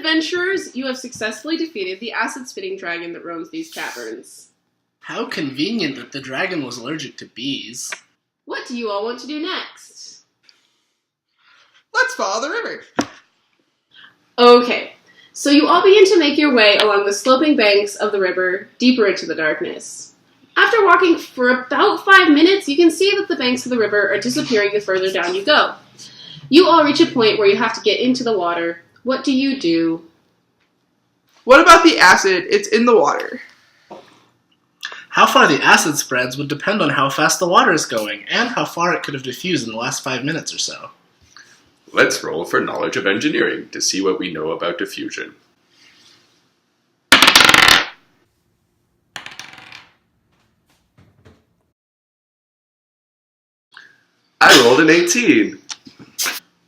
adventurers, you have successfully defeated the acid-spitting dragon that roams these caverns. How convenient that the dragon was allergic to bees. What do you all want to do next? Let's follow the river. Okay, so you all begin to make your way along the sloping banks of the river, deeper into the darkness. After walking for about 5 minutes, you can see that the banks of the river are disappearing the further down you go. You all reach a point where you have to get into the water. What do you do? What about the acid? It's in the water. How far the acid spreads would depend on how fast the water is going, and how far it could have diffused in the last 5 minutes or so. Let's roll for knowledge of engineering to see what we know about diffusion. I rolled an 18.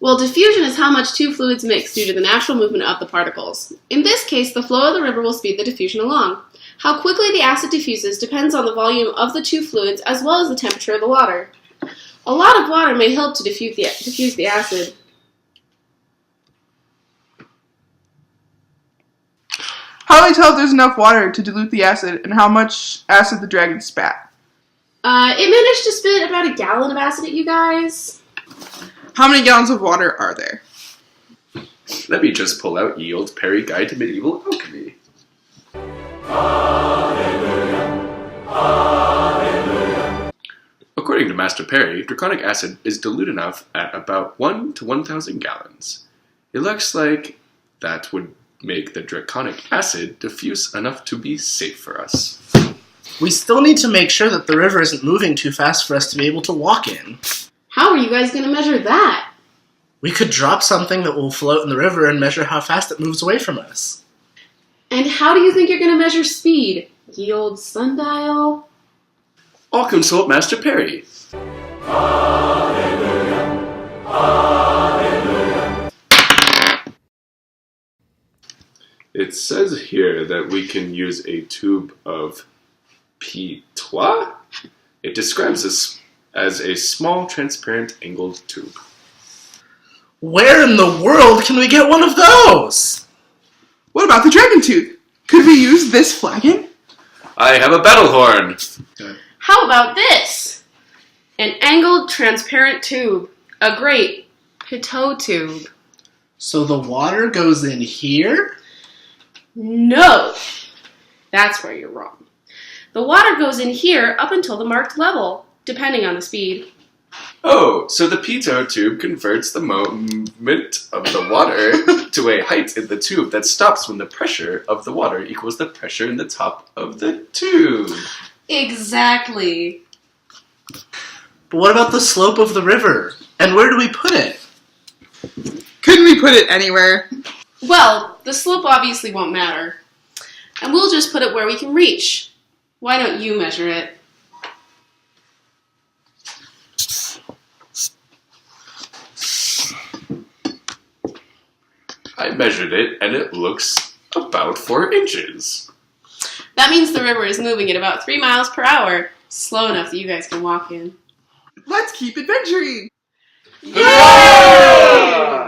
Well, diffusion is how much two fluids mix due to the natural movement of the particles. In this case, the flow of the river will speed the diffusion along. How quickly the acid diffuses depends on the volume of the two fluids as well as the temperature of the water. A lot of water may help to diffuse the acid. How do we tell if there's enough water to dilute the acid and how much acid the dragon spat? It managed to spit about a gallon of acid at you guys. How many gallons of water are there? Let me just pull out Yield Perry Guide to Medieval Alchemy. According to Master Perry, draconic acid is dilute enough at about 1 to 1,000 gallons. It looks like that would make the draconic acid diffuse enough to be safe for us. We still need to make sure that the river isn't moving too fast for us to be able to walk in. How are you guys going to measure that? We could drop something that will float in the river and measure how fast it moves away from us. And how do you think you're going to measure speed? Ye old sundial? I'll consult Master Perry. It says here that we can use a tube of pitot. It describes this as a small, transparent, angled tube. Where in the world can we get one of those? What about the dragon tooth? Could we use this flagon? I have a battle horn. How about this? An angled, transparent tube. A great pitot tube. So the water goes in here? No! That's where you're wrong. The water goes in here up until the marked level, depending on the speed. Oh, so the pitot tube converts the movement of the water to a height in the tube that stops when the pressure of the water equals the pressure in the top of the tube. Exactly. But what about the slope of the river? And where do we put it? Couldn't we put it anywhere? Well, the slope obviously won't matter. And we'll just put it where we can reach. Why don't you measure it? I measured it, and it looks about 4 inches. That means the river is moving at about 3 miles per hour. Slow enough that you guys can walk in. Let's keep adventuring! Yeah!